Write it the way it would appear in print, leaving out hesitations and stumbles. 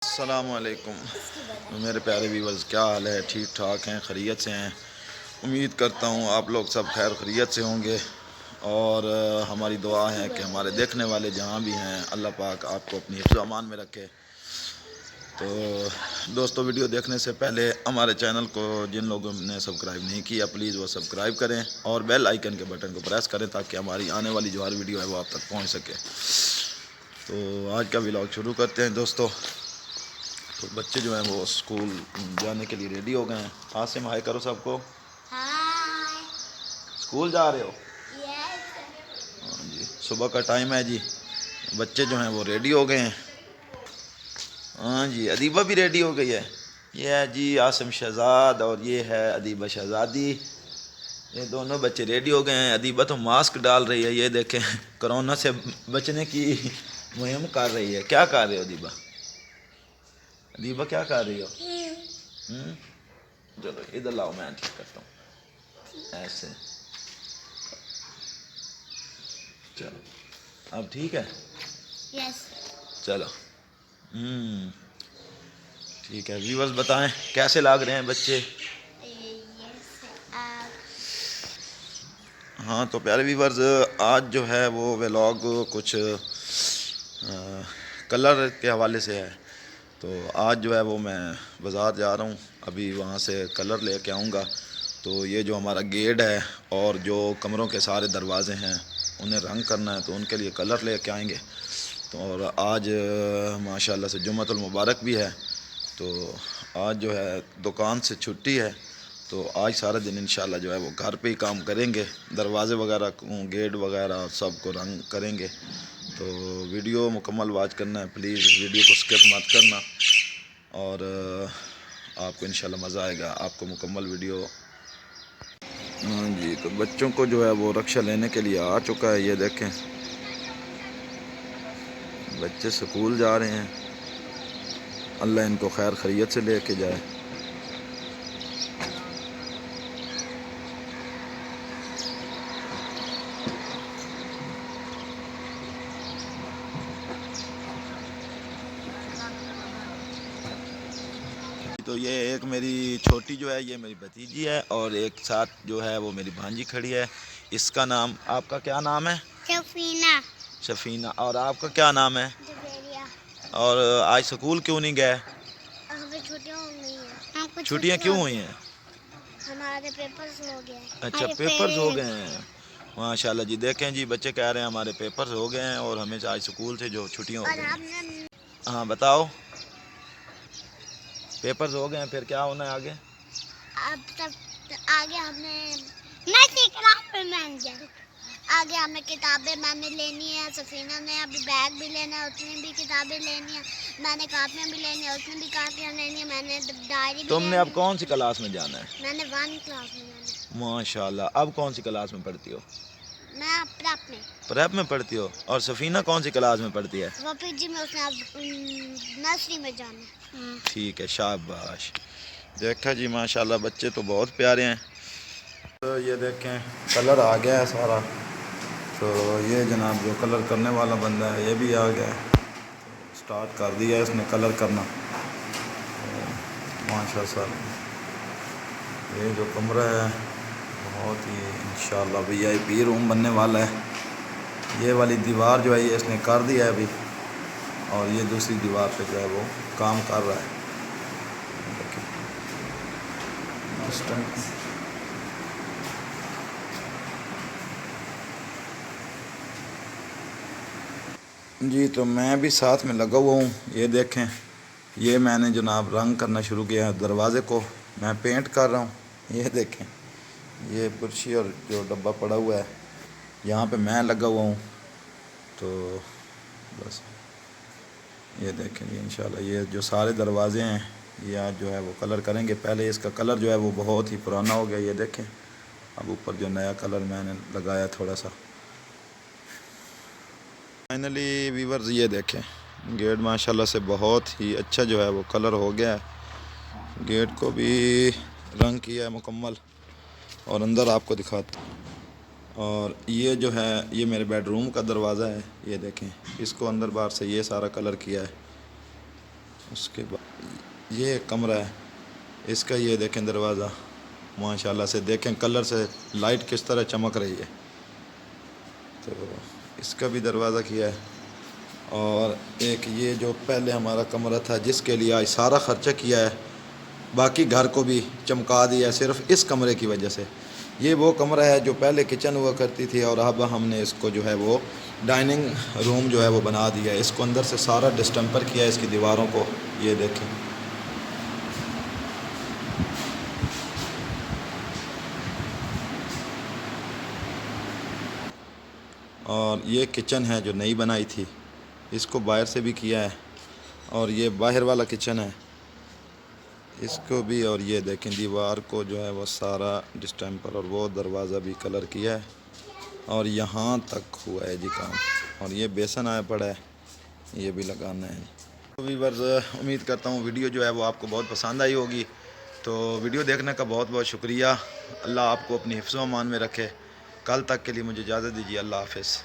السلام علیکم میرے پیارے ویورز، کیا حال ہے؟ ٹھیک ٹھاک ہیں؟ خیریت سے ہیں؟ امید کرتا ہوں آپ لوگ سب خیر خیریت سے ہوں گے، اور ہماری دعا ہے کہ ہمارے دیکھنے والے جہاں بھی ہیں اللہ پاک آپ کو اپنی حفظ و امان میں رکھے۔ تو دوستو، ویڈیو دیکھنے سے پہلے ہمارے چینل کو جن لوگوں نے سبسکرائب نہیں کیا پلیز وہ سبسکرائب کریں اور بیل آئیکن کے بٹن کو پریس کریں تاکہ ہماری آنے والی جو ہر ویڈیو ہے وہ آپ تک پہنچ سکے۔ تو آج کا ولاگ شروع کرتے ہیں دوستو۔ تو بچے جو ہیں وہ اسکول جانے کے لیے ریڈی ہو گئے ہیں۔ عاصم ہائے کرو سب کو۔ ہائے۔ اسکول جا رہے ہو؟ یس۔ ہاں جی، صبح کا ٹائم ہے جی، بچے جو ہیں وہ ریڈی ہو گئے ہیں۔ ہاں جی، ادیبہ بھی ریڈی ہو گئی ہے۔ یہ ہے جی عاصم شہزاد اور یہ ہے ادیبہ شہزادی، یہ دونوں بچے ریڈی ہو گئے ہیں۔ ادیبہ تو ماسک ڈال رہی ہے، یہ دیکھیں کرونا سے بچنے کی مہم کر رہی ہے۔ کیا کر رہے ہو ادیبہ؟ ادیبہ کیا کر رہی ہو؟ چلو ادھر لاؤ، میں ٹھیک کرتا ہوں ایسے۔ چلو اب ٹھیک ہے؟ یس۔ چلو ٹھیک ہے۔ ویورز بتائیں کیسے لگ رہے ہیں بچے؟ ہاں تو پیارے ویورز، آج جو ہے وہ ولاگ کچھ کلر کے حوالے سے ہے۔ تو آج جو ہے وہ میں بازار جا رہا ہوں، ابھی وہاں سے کلر لے کے آؤں گا۔ تو یہ جو ہمارا گیٹ ہے اور جو کمروں کے سارے دروازے ہیں انہیں رنگ کرنا ہے، تو ان کے لیے کلر لے کے آئیں گے۔ تو اور آج ماشاءاللہ سے جمعۃ المبارک بھی ہے، تو آج جو ہے دکان سے چھٹی ہے، تو آج سارا دن انشاءاللہ جو ہے وہ گھر پہ ہی کام کریں گے، دروازے وغیرہ گیٹ وغیرہ سب کو رنگ کریں گے۔ تو ویڈیو مکمل واچ کرنا ہے پلیز، ویڈیو کو سکپ مت کرنا، اور آپ کو انشاءاللہ مزہ آئے گا، آپ کو مکمل ویڈیو۔ ہاں جی، تو بچوں کو جو ہے وہ رکشہ لینے کے لیے آ چکا ہے، یہ دیکھیں بچے اسکول جا رہے ہیں، اللہ ان کو خیر خیریت سے لے کے جائے۔ تو یہ ایک میری چھوٹی جو ہے یہ میری بھتیجی ہے، اور ایک ساتھ جو ہے وہ میری بھانجی کھڑی ہے۔ اس کا نام، آپ کا کیا نام ہے؟ سفینہ۔ سفینہ۔ اور آپ کا کیا نام ہے؟ جبیریہ۔ اور آج سکول کیوں نہیں گئے؟ ہمیں چھٹیاں ہو گئی ہیں۔ چھٹیاں کیوں ہوئی ہیں؟ ہمارے پیپرز ہو گئے۔ اچھا پیپرز ہو گئے ہیں، ماشاءاللہ جی۔ دیکھیں جی بچے کہہ رہے ہیں ہمارے پیپرز ہو گئے ہیں اور ہمیں آج سکول سے جو چھٹیاں ہو اور گئی ہم ہیں۔ نے ہاں بتاؤ، پیپرز ہو گئے ہیں پھر کیا ہونا ہے آگے؟ اب تک آگے ہمیں آگے ہمیں کتابیں میں نے لینی ہے، سفینہ نے ابھی بیگ بھی لینا ہے، اس نے بھی کتابیں لینی ہیں، میں نے کاپیاں بھی لینی ہیں، اس نے بھی کاپیاں لینی ہیں، میں نے ڈائری بھی تم لینی نے ہے۔ اب کون سی کلاس میں جانا ہے؟ میں نے 1 کلاس میں جانا ہے۔ ماشاءاللہ، اب کون سی کلاس میں پڑھتی ہو؟ میں پریپ میں۔ پریپ میں پڑھتی ہو؟ اور سفینہ کون سی کلاس میں پڑھتی ہے؟ وہ پی جی میں، اس نے اب نرسری میں جانا ہے۔ ٹھیک ہے، شاباش۔ دیکھا جی ماشاءاللہ بچے تو بہت پیارے ہیں۔ تو یہ دیکھیں کلر آ گیا ہے سارا، تو یہ جناب جو کلر کرنے والا بندہ ہے یہ بھی آ گیا ہے، سٹارٹ کر دیا ہے اس نے کلر کرنا ماشاء اللہ۔ یہ جو کمرہ ہے بہت ہی انشاءاللہ وی آئی پی روم بننے والا ہے۔ یہ والی دیوار جو ہے یہ اس نے کر دیا ہے ابھی، اور یہ دوسری دیوار پہ جو ہے وہ کام کر رہا ہے۔ جی تو میں بھی ساتھ میں لگا ہوا ہوں، یہ دیکھیں یہ میں نے جناب رنگ کرنا شروع کیا ہے، دروازے کو میں پینٹ کر رہا ہوں۔ یہ دیکھیں یہ برشی اور جو ڈبہ پڑا ہوا ہے یہاں پہ میں لگا ہوا ہوں، تو بس یہ دیکھیں گے انشاءاللہ یہ جو سارے دروازے ہیں یہ آج جو ہے وہ کلر کریں گے۔ پہلے اس کا کلر جو ہے وہ بہت ہی پرانا ہو گیا، یہ دیکھیں اب اوپر جو نیا کلر میں نے لگایا تھوڑا سا۔ فائنلی ویورز یہ دیکھیں گیٹ ماشاءاللہ سے بہت ہی اچھا جو ہے وہ کلر ہو گیا ہے، گیٹ کو بھی رنگ کیا ہے مکمل، اور اندر آپ کو دکھاتا ہوں۔ اور یہ جو ہے یہ میرے بیڈ روم کا دروازہ ہے، یہ دیکھیں اس کو اندر باہر سے یہ سارا کلر کیا ہے، اس کے بعد یہ ایک کمرہ ہے، اس کا یہ دیکھیں دروازہ ماشاءاللہ سے، دیکھیں کلر سے لائٹ کس طرح چمک رہی ہے، تو اس کا بھی دروازہ کیا ہے۔ اور ایک یہ جو پہلے ہمارا کمرہ تھا جس کے لیے آج سارا خرچہ کیا ہے، باقی گھر کو بھی چمکا دیا ہے صرف اس کمرے کی وجہ سے۔ یہ وہ کمرہ ہے جو پہلے کچن ہوا کرتی تھی، اور اب ہم نے اس کو جو ہے وہ ڈائننگ روم جو ہے وہ بنا دیا ہے۔ اس کو اندر سے سارا ڈسٹمپر کیا ہے، اس کی دیواروں کو یہ دیکھیں۔ اور یہ کچن ہے جو نئی بنائی تھی، اس کو باہر سے بھی کیا ہے، اور یہ باہر والا کچن ہے اس کو بھی، اور یہ دیکھیں دیوار کو جو ہے وہ سارا ڈسٹمپر، اور وہ دروازہ بھی کلر کیا ہے، اور یہاں تک ہوا ہے جی کام، اور یہ بیسن آیا پڑا ہے، یہ بھی لگانا ہے۔ ویورز امید کرتا ہوں ویڈیو جو ہے وہ آپ کو بہت پسند آئی ہوگی، تو ویڈیو دیکھنے کا بہت بہت شکریہ۔ اللہ آپ کو اپنی حفظ و امان میں رکھے۔ کل تک کے لیے مجھے اجازت دیجیے، اللہ حافظ۔